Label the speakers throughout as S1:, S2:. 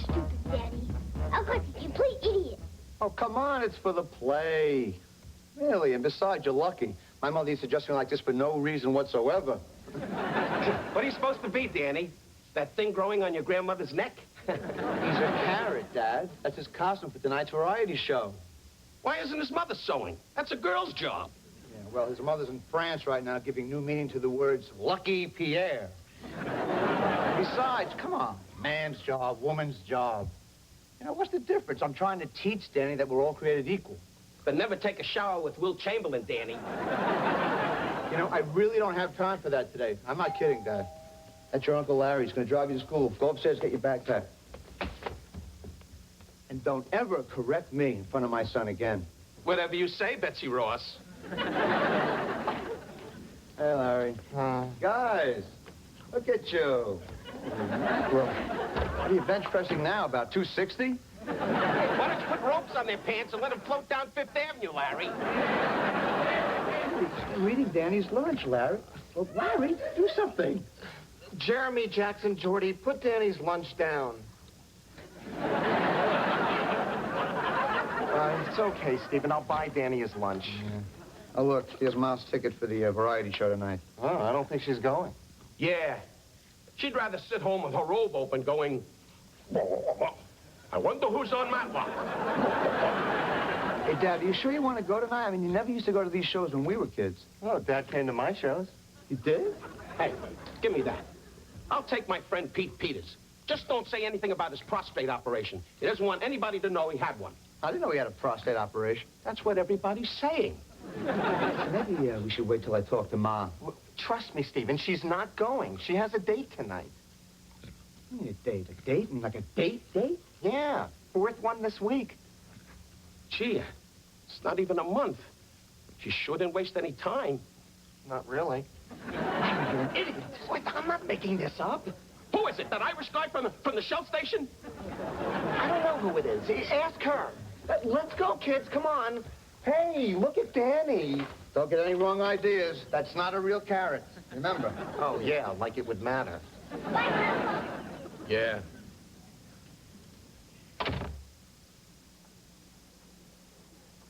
S1: stupid, Daddy. Uncle's a complete idiot.
S2: Oh, come on, it's for the play. Really, and besides, you're lucky. My mother used to dress me like this for no reason whatsoever.
S3: What are you supposed to be, Danny? That thing growing on your grandmother's neck?
S2: He's a carrot, Dad. That's his costume for tonight's variety show.
S3: Why isn't his mother sewing? That's a girl's job.
S2: Yeah, well, his mother's in France right now giving new meaning to the words Lucky Pierre. Besides, come on, man's job, woman's job. You know, what's the difference? I'm trying to teach Danny that we're all created equal.
S3: But never take a shower with Will Chamberlain, Danny.
S2: You know, I really don't have time for that today. I'm not kidding, Dad. That's your Uncle Larry. He's going to drive you to school. Go upstairs, get your backpack. And don't ever correct me in front of my son again.
S3: Whatever you say, Betsy Ross.
S2: Hey, Larry. Guys, look at you. Well, what are you bench pressing now, about 260?
S3: Why don't you put ropes on their pants and let them float down Fifth Avenue, Larry?
S2: He's reading Danny's lunch, Larry. Well, Larry, do something.
S4: Jeremy, Jackson, Jordy, put Danny's lunch down. It's okay, Stephen. I'll buy Danny his lunch.
S2: Yeah. Oh, look, here's Ma's ticket for the variety show tonight.
S4: Oh, I don't think she's going.
S3: Yeah. She'd rather sit home with her robe open going, I wonder who's on Matlock.
S2: Hey, Dad, are you sure you want to go tonight? I mean, you never used to go to these shows when we were kids.
S4: Oh, Dad came to my shows.
S2: You did?
S3: Hey, give me that. I'll take my friend Pete Peters. Just don't say anything about his prostate operation. He doesn't want anybody to know he had one.
S2: I didn't know he had a prostate operation.
S3: That's what everybody's saying.
S2: Maybe we should wait till I talk to Ma.
S4: Well, trust me, Stephen, she's not going. She has a date tonight.
S2: What do you mean a date? A date? And like a date?
S4: Yeah, fourth one this week.
S3: Gee, it's not even a month. She sure didn't waste any time.
S4: Not really.
S2: You're an idiot.
S4: Wait, I'm not making this up.
S3: Who is it? That Irish guy from the Shell station?
S4: I don't know who it is. Ask her. Let's go, kids. Come on. Hey, look at Danny.
S2: Don't get any wrong ideas. That's not a real carrot. Remember.
S4: Oh, yeah, like it would matter.
S3: Yeah.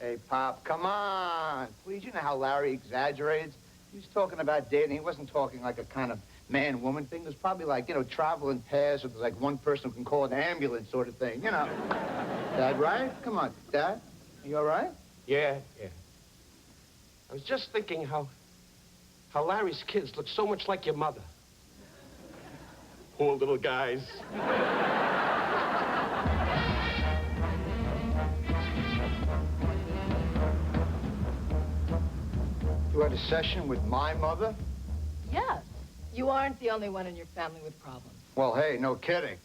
S2: Hey, Pop, come on. Please, you know how Larry exaggerates. He was talking about dating. He wasn't talking like a kind of man-woman thing. It was probably like, you know, traveling pairs with like one person who can call an ambulance sort of thing, you know. Dad, right? Come on, Dad. Are you all right?
S3: Yeah. I was just thinking how Larry's kids look so much like your mother. Poor little guys.
S2: You had a session with my mother?
S5: Yes. You aren't the only one in your family with problems.
S2: Well, hey, no kidding.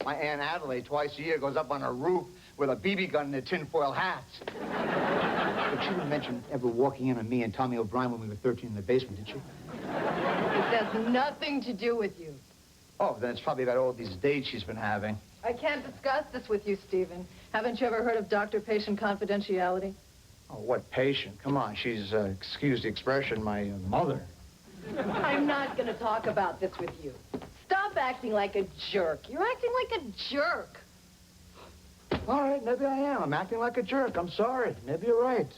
S2: My Aunt Adelaide, twice a year, goes up on her roof with a BB gun and a tinfoil hat. But she didn't mention ever walking in on me and Tommy O'Brien when we were 13 in the basement, did she?
S5: This has nothing to do with you.
S2: Oh, then it's probably about all these dates she's been having.
S5: I can't discuss this with you, Stephen. Haven't you ever heard of doctor-patient confidentiality?
S2: Oh, what patient? Come on, she's, excuse the expression, my mother.
S5: I'm not going to talk about this with you. Stop acting like a jerk. You're acting like a jerk.
S2: All right, maybe I am. I'm acting like a jerk. I'm sorry. Maybe you're right.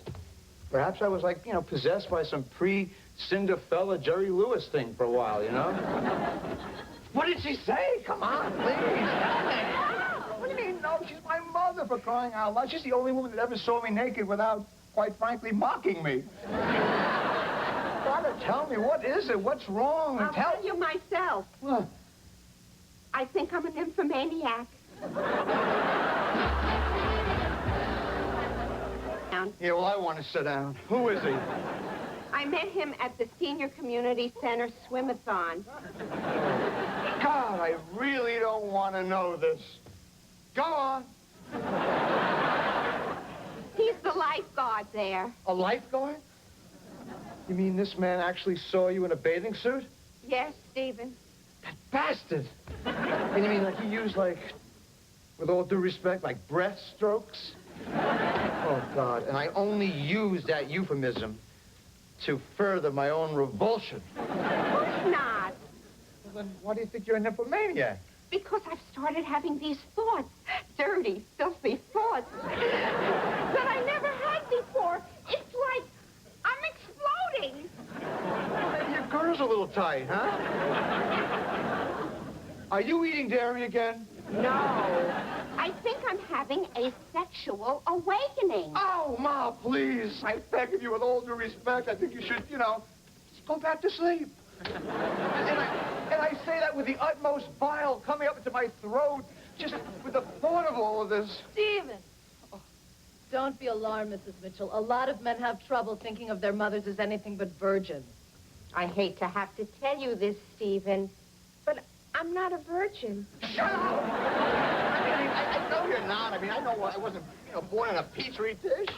S2: Perhaps I was like, you know, possessed by some pre-Cinderfella Jerry Lewis thing for a while, you know? What did she say? Come on, please. What do you mean, no? She's my mother, for crying out loud. She's the only woman that ever saw me naked without, quite frankly, mocking me. Father, tell me, what is it? What's wrong?
S6: I'll tell you myself.
S2: What?
S6: I think I'm a nymphomaniac.
S2: Yeah, well, I want to sit down. Who is he?
S6: I met him at the Senior Community Center swim-a-thon.
S2: God, I really don't want to know this. Go on.
S6: He's the lifeguard there.
S2: A lifeguard? You mean this man actually saw you in a bathing suit?
S6: Yes, Stephen.
S2: That bastard! And you mean like he used, like, with all due respect, like breaststrokes? Oh, God, and I only use that euphemism to further my own revulsion.
S6: Of course not.
S2: Well, then why do you think you're a nymphomaniac?
S6: because I've started having these thoughts, dirty, filthy thoughts, that I never had before. It's like I'm exploding.
S2: Maybe your girdle's a little tight, huh? Are you eating dairy again?
S6: No. I think I'm having a sexual awakening.
S2: Oh, Ma, please. I beg of you, with all due respect, I think you should, just go back to sleep. And I say that with the utmost bile coming up into my throat, just with the thought of all of this.
S5: Stephen! Oh, don't be alarmed, Mrs. Mitchell. A lot of men have trouble thinking of their mothers as anything but virgins.
S6: I hate to have to tell you this, Stephen, but I'm not a virgin.
S2: Shut up! I know you're not. I know I wasn't, born in a petri dish.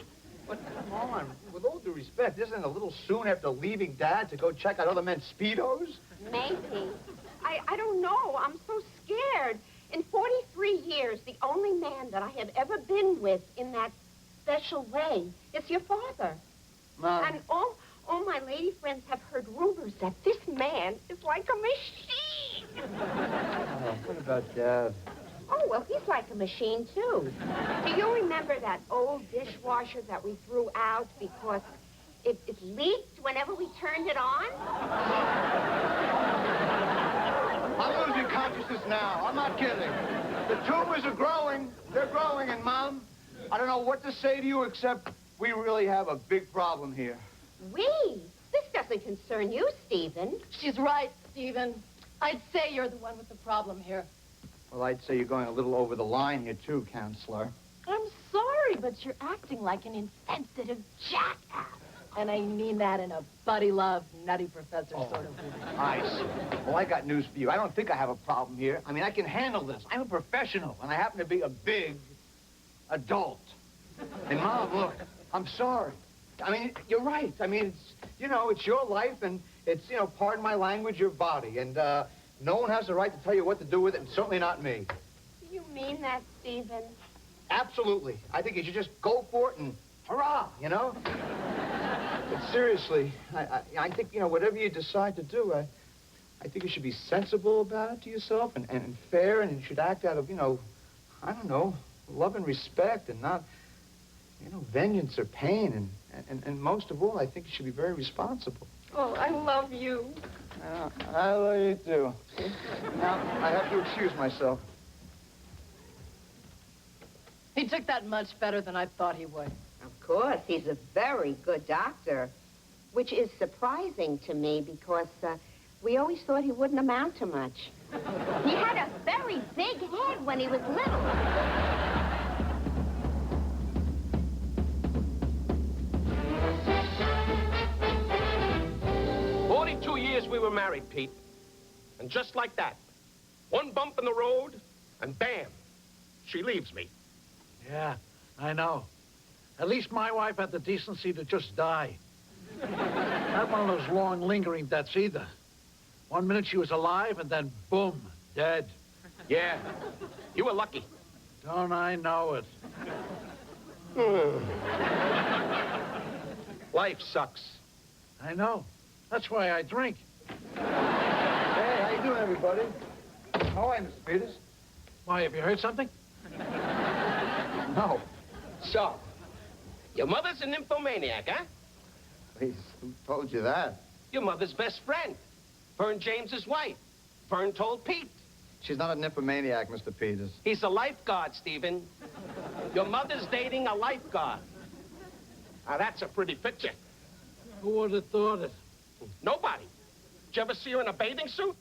S2: But come on, with all due respect, isn't it a little soon after leaving Dad to go check out other men's Speedos?
S6: Maybe. I don't know. I'm so scared. In 43 years, the only man that I have ever been with in that special way is your father.
S2: Mom.
S6: And all my lady friends have heard rumors that this man is like a machine.
S2: What about Dad?
S6: Oh, well, he's like a machine, too. Do you remember that old dishwasher that we threw out because it leaked whenever we turned it on?
S2: I'm losing consciousness now. I'm not kidding. The tumors are growing. They're growing, and Mom, I don't know what to say to you except we really have a big problem here.
S6: We? This doesn't concern you, Stephen.
S5: She's right, Stephen. I'd say you're the one with the problem here.
S2: Well, I'd say you're going a little over the line here, too, Counselor.
S5: I'm sorry, but you're acting like an insensitive jackass. And I mean that in a buddy love, nutty professor sort of way.
S2: I see. Well, I got news for you. I don't think I have a problem here. I can handle this. I'm a professional, and I happen to be a big adult. And, Mom, look, I'm sorry. You're right. It's, it's your life, and it's, pardon my language, your body. And, no one has the right to tell you what to do with it, and certainly not me.
S6: Do you mean that, Stephen?
S2: Absolutely. I think you should just go for it and hurrah, But seriously, I think, whatever you decide to do, I think you should be sensible about it to yourself and fair, and you should act out of, I don't know, love and respect and not, vengeance or pain. And most of all, I think you should be very responsible.
S6: Oh, I love you.
S2: I love you, too. Now, I have to excuse myself.
S5: He took that much better than I thought he would.
S6: Of course, he's a very good doctor, which is surprising to me because we always thought he wouldn't amount to much. He had a very big head when he was little.
S3: 42 years we were married, Pete. And just like that, one bump in the road, and bam, she leaves me.
S7: Yeah, I know. At least my wife had the decency to just die. Not one of those long, lingering deaths either. 1 minute she was alive, and then boom, dead.
S3: Yeah, you were lucky.
S7: Don't I know it?
S3: Life sucks.
S7: I know. That's why I drink.
S2: Hey, how you doing, everybody? How are you, Mr. Peters?
S7: Why, have you heard something?
S2: No.
S3: So, your mother's a nymphomaniac, huh?
S2: Please, who told you that?
S3: Your mother's best friend. Vern James's wife. Vern told Pete.
S2: She's not a nymphomaniac, Mr. Peters.
S3: He's a lifeguard, Stephen. Your mother's dating a lifeguard. Now, that's a pretty picture.
S7: Who would have thought it?
S3: Nobody. Did you ever see her in a bathing suit?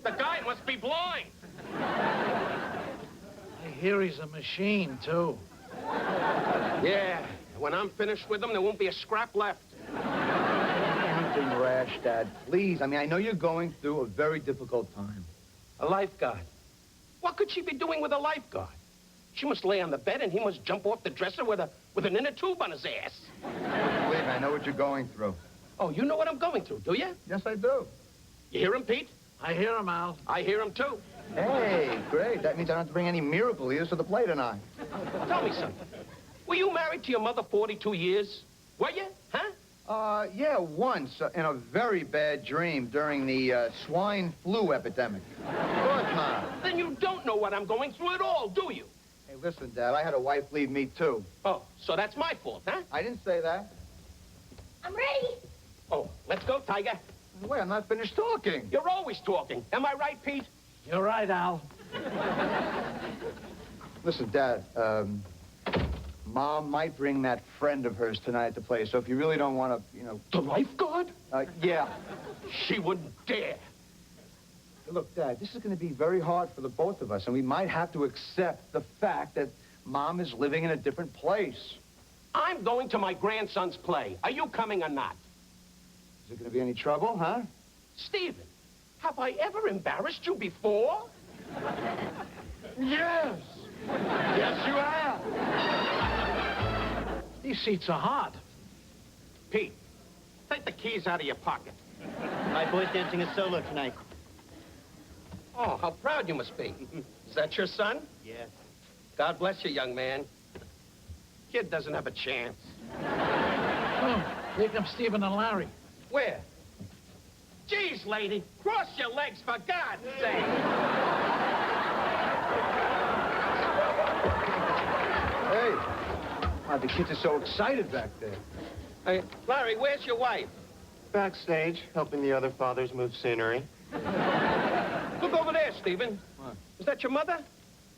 S3: The guy must be blind.
S7: I hear he's a machine, too.
S3: Yeah, when I'm finished with him, there won't be a scrap left.
S2: Anything rash, Dad. Please. I know you're going through a very difficult time.
S3: A lifeguard. What could she be doing with a lifeguard? She must lay on the bed and he must jump off the dresser with an inner tube on his ass.
S2: Believe me, I know what you're going through.
S3: Oh, you know what I'm going through, do you?
S2: Yes, I do.
S3: You hear him, Pete?
S7: I hear him, Al.
S3: I hear him, too.
S2: Hey, great. That means I don't have to bring any miracle eaters to the play tonight.
S3: Tell me something. Were you married to your mother 42 years? Were you? Huh?
S2: Yeah, once in a very bad dream during the swine flu epidemic. Of course not.
S3: Then you don't know know what I'm going through at all, do you?
S2: Hey, listen, Dad, I had a wife leave me, too.
S3: Oh, so that's my fault, huh?
S2: I didn't say that.
S1: I'm ready.
S3: Oh, let's go, Tiger.
S2: Wait, I'm not finished talking.
S3: You're always talking. Am I right, Pete?
S7: You're right, Al.
S2: Listen, Dad, Mom might bring that friend of hers tonight to play, so if you really don't want to, you know...
S3: The lifeguard?
S2: Yeah.
S3: She wouldn't dare.
S2: Look, Dad, this is going to be very hard for the both of us, and we might have to accept the fact that Mom is living in a different place.
S3: I'm going to my grandson's play. Are you coming or not?
S2: Is there going to be any trouble, huh?
S3: Stephen, have I ever embarrassed you before?
S2: Yes! Yes, you have!
S7: These seats are hot.
S3: Pete, take the keys out of your pocket.
S4: My boy's dancing a solo tonight.
S3: Oh, how proud you must be. Is that your son?
S4: Yes.
S3: God bless you, young man. Kid doesn't have a chance.
S7: Oh, here come Stephen and Larry.
S3: Where? Geez, lady, cross your legs for God's sake.
S2: Hey, the kids are so excited back there.
S3: Hey, Larry, where's your wife?
S4: Backstage, helping the other fathers move scenery.
S3: Look over there, Stephen.
S2: What?
S3: Is that your mother?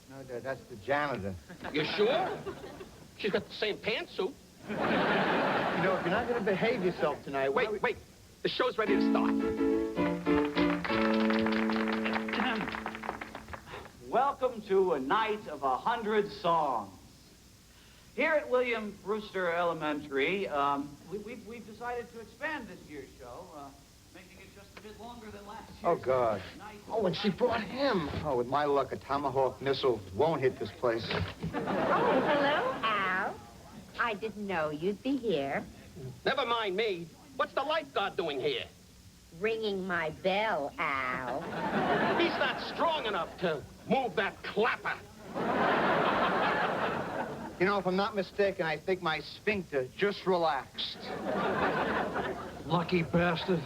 S2: No, Dad, that's the janitor.
S3: You sure? She's got the same pantsuit.
S2: You know, if you're not going to behave yourself tonight...
S3: Wait. The show's ready to start.
S8: Welcome to a night of 100 songs. Here at William Brewster Elementary, we've decided to expand this year's show, making it just a bit longer than last year.
S2: Oh, God.
S4: Oh, and she brought him.
S2: Oh, with my luck, a Tomahawk missile won't hit this place.
S6: Oh, hello, Al. I didn't know you'd be here.
S3: Never mind me. What's the lifeguard doing here?
S6: Ringing my bell, Al.
S3: He's not strong enough to move that clapper.
S2: You know, if I'm not mistaken, I think my sphincter just relaxed.
S7: Lucky bastard.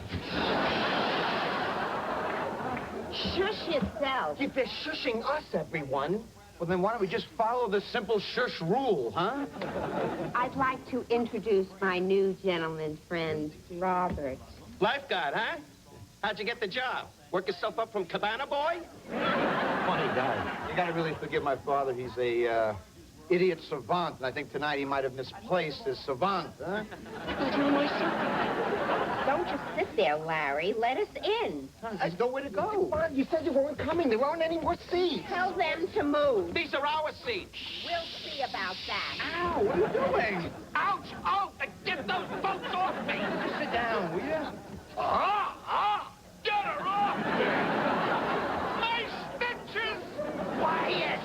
S6: Shush yourself.
S4: They're shushing us, everyone.
S2: Well, then why don't we just follow the simple shush rule, huh?
S6: I'd like to introduce my new gentleman friend, Robert.
S3: Lifeguard, huh? How'd you get the job? Work yourself up from cabana boy?
S2: Funny guy. You gotta really forgive my father. He's a, idiot savant, and I think tonight he might have misplaced his savant, huh?
S6: Don't just sit there, Larry. Let us in.
S2: There's nowhere to go.
S4: Come on, you said you weren't coming. There aren't any more seats.
S6: Tell them to move.
S3: These are our seats.
S6: We'll see about that.
S2: Ow, what are you doing?
S3: Ouch! Oh, get those boats off me!
S2: Just sit down, will you?
S3: Get her off me! My stitches! Quiet!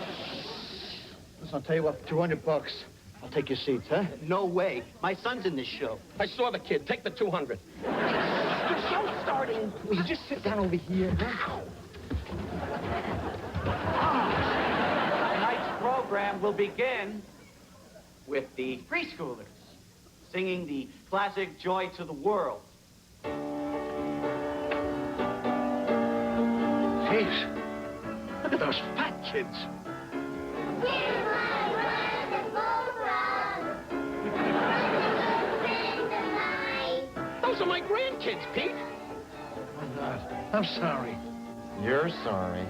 S2: Listen, I'll tell you what, $200. I'll take your seats, huh?
S8: No way. My son's in this show.
S3: I saw the kid. Take the 200.
S4: The show's starting. Will you just sit down over here?
S8: Tonight's program will begin with the preschoolers singing the classic Joy to the World.
S7: Jeez. Look at those fat kids.
S3: Those are my grandkids, Pete.
S7: Oh, God. I'm sorry.
S4: You're sorry.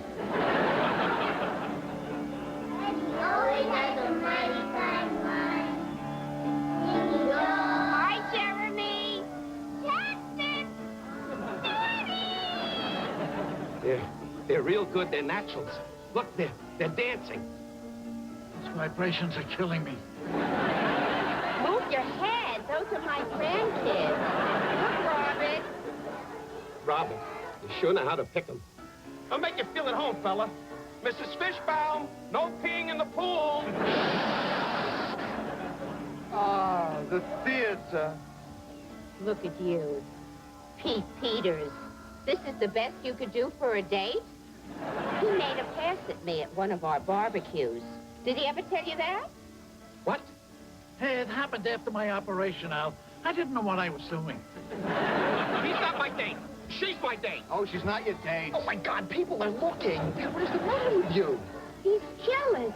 S1: Always has a mighty fine line.
S6: Hi, Jeremy. Jackson. Daddy.
S3: They're real good. They're naturals. Look, they're dancing.
S7: These vibrations are killing me.
S6: Move your head. Those are my grandkids. Look, Robert.
S3: Robert, you sure know how to pick them. I'll make you feel at home, fella. Mrs. Fishbaum, no peeing in the pool.
S2: Ah, the theater.
S6: Look at you. Pete Peters. This is the best you could do for a date? He made a pass at me at one of our barbecues. Did he ever tell you that?
S3: What?
S7: Hey, it happened after my operation, Al. I didn't know what I was doing.
S3: He's not my date. She's my date.
S2: Oh, she's not your date.
S4: Oh, my God, people are looking. What is the matter with you?
S6: He's jealous.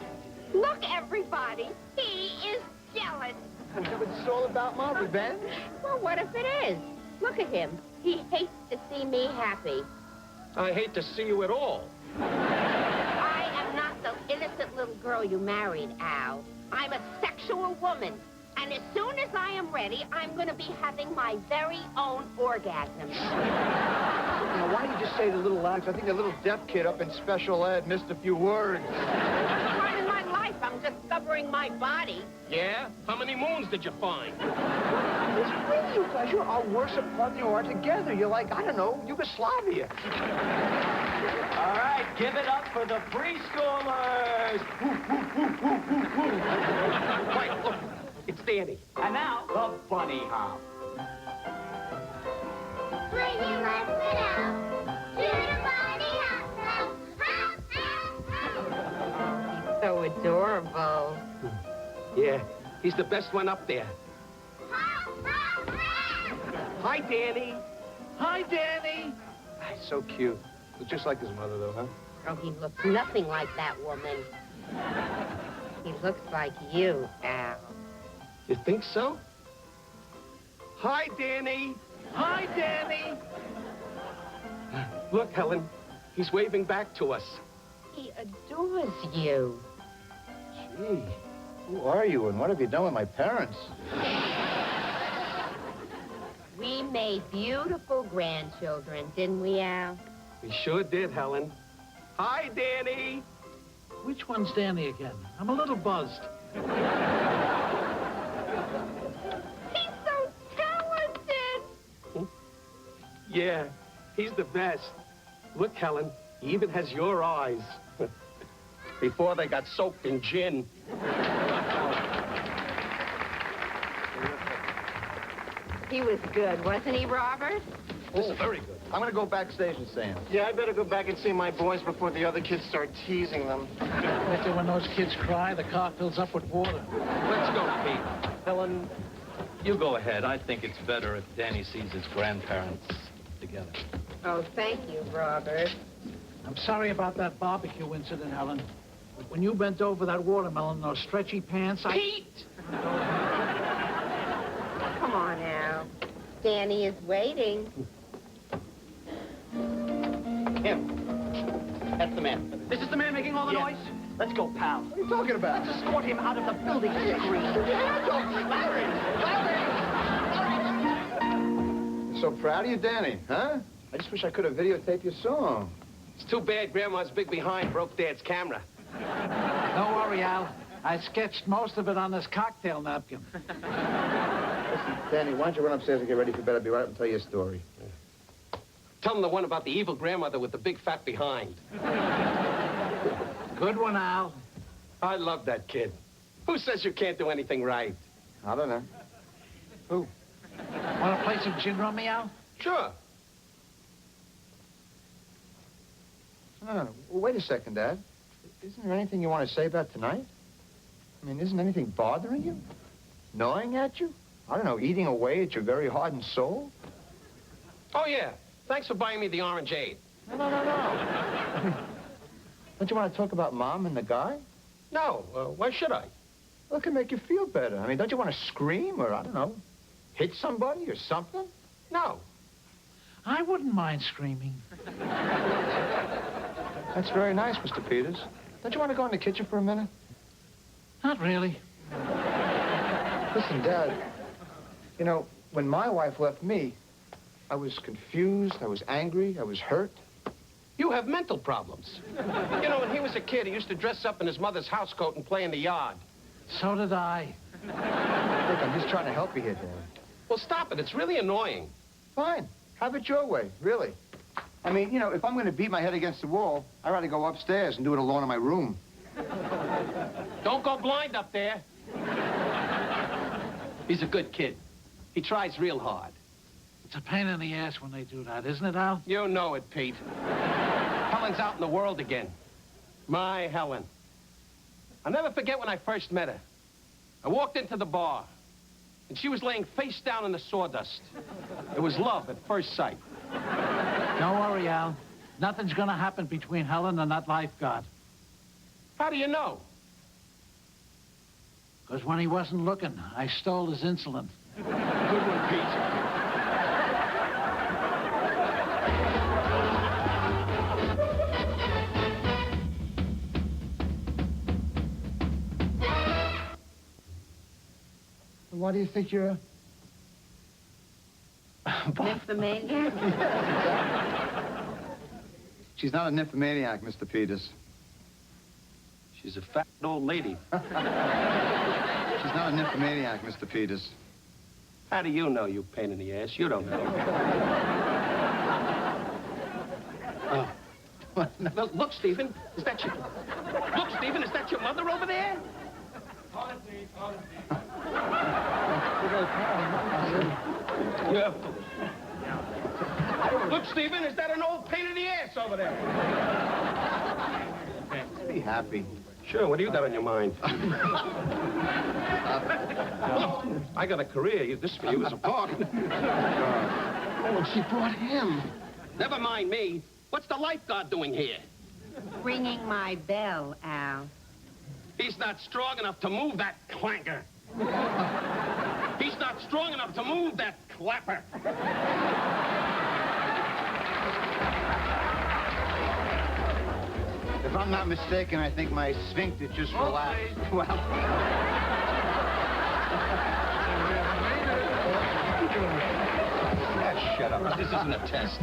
S6: Look, everybody. He is jealous.
S2: Is that what it's all about, Mom? Revenge?
S6: Well, what if it is? Look at him. He hates to see me happy.
S3: I hate to see you at all.
S6: I am not the innocent little girl you married, Al. I'm a sexual woman. And as soon as I am ready, I'm going to be having my very own orgasm.
S2: Now, why don't you just say the little lads? I think the little deaf kid up in special ed missed a few words.
S6: Part of my life, I'm discovering my body.
S3: Yeah? How many moons did you find?
S2: It's with you guys. You are worse apart than you are together. You're like, I don't know, Yugoslavia.
S8: All right, give it up for the preschoolers.
S3: Quiet, look. It's Danny.
S8: And now, the bunny hop.
S1: When you let it out, to the bunny house, hop, hop, hop.
S6: He's so adorable.
S3: Yeah, he's the best one up there.
S1: Hop, hop, hop.
S3: Hi, Danny.
S7: Hi, Danny.
S2: He's so cute. Looks just like his mother, though, huh?
S6: Oh, he looks nothing like that woman. He looks like you, Al.
S3: You think so? Hi, Danny.
S7: Hi, Danny.
S3: Look, Helen. He's waving back to us.
S6: He adores you.
S2: Gee, who are you and what have you done with my parents?
S6: We made beautiful grandchildren, didn't we, Al?
S3: We sure did, Helen. Hi, Danny.
S7: Which one's Danny again? I'm a little buzzed.
S6: He's so talented.
S3: Yeah, he's the best. Look, Helen, he even has your eyes. Before they got soaked in gin.
S6: He was good, wasn't he, Robert?
S3: This is very good.
S2: I'm gonna go backstage and see him.
S4: Yeah, I better go back and see my boys before the other kids start teasing them.
S7: Later, when those kids cry, the car fills up with water.
S3: Let's go, Pete.
S9: Helen, you go ahead. I think it's better if Danny sees his grandparents together.
S6: Oh, thank you, Robert.
S7: I'm sorry about that barbecue incident, Helen. But when you bent over that watermelon in those stretchy pants,
S3: Pete!
S6: Come on, Al. Danny is waiting.
S8: Him. That's the man. This is the man making all the noise? Let's go, pal.
S2: What are you talking about?
S8: Let's escort him out of the building, Green.
S2: So proud of you, Danny, huh? I just wish I could have videotaped your song.
S3: It's too bad Grandma's big behind broke Dad's camera.
S7: don't worry, Al. I sketched most of it on this cocktail napkin.
S2: Listen, Danny, why don't you run upstairs and get ready for bed? I'll be right up and tell you a story.
S3: Tell him the one about the evil grandmother with the big fat behind.
S7: Good one, Al.
S3: I love that kid. Who says you can't do anything right?
S2: I don't know. Who?
S7: Want to play some gin rummy, Al?
S3: Sure.
S2: No. Well, wait a second, Dad. Isn't there anything you want to say about tonight? I mean, isn't anything bothering you? Gnawing at you? I don't know, eating away at your very heart and soul?
S3: Oh, yeah. Thanks for buying me the orangeade.
S2: No. Don't you want to talk about Mom and the guy?
S3: No. Why should I?
S2: Well, it can make you feel better. I mean, don't you want to scream or, I don't know, hit somebody or something?
S3: No.
S7: I wouldn't mind screaming.
S2: That's very nice, Mr. Peters. Don't you want to go in the kitchen for a minute?
S7: Not really.
S2: Listen, Dad, you know, when my wife left me, I was confused, I was angry, I was hurt.
S3: You have mental problems. You know, when he was a kid, he used to dress up in his mother's housecoat and play in the yard.
S7: So did I.
S2: Look, I'm just trying to help you here, Dad.
S3: Well, stop it. It's really annoying.
S2: Fine. Have it your way, really. I mean, you know, if I'm going to beat my head against the wall, I'd rather go upstairs and do it alone in my room.
S3: Don't go blind up there. He's a good kid. He tries real hard.
S7: It's a pain in the ass when they do that, isn't it, Al?
S3: You know it, Pete. Helen's out in the world again. My Helen. I'll never forget when I first met her. I walked into the bar, and she was laying face down in the sawdust. It was love at first sight.
S7: Don't worry, Al. Nothing's gonna happen between Helen and that lifeguard.
S3: How do you know?
S7: Because when he wasn't looking, I stole his insulin.
S3: Good one, Pete.
S2: Why do you think you're a...
S6: Nymphomaniac?
S2: She's not a nymphomaniac, Mr. Peters.
S3: She's a fat old lady.
S2: She's not a nymphomaniac, Mr. Peters.
S3: How do you know, you pain in the ass? You don't know. Look, Stephen, is that your... Look, Stephen, is that your mother over there? Yeah. Look, Stephen, is that an old pain in the ass over there?
S2: Be happy.
S3: Sure, what do you got on your mind? I got a career. This for you is a part.
S2: Oh, she brought him.
S3: Never mind me. What's the lifeguard doing here?
S6: Ringing my bell, Al.
S3: He's not strong enough to move that clanker. He's not strong enough to move that clapper.
S2: If I'm not mistaken, I think my sphincter just relaxed. Well...
S3: Shut up. This isn't a test.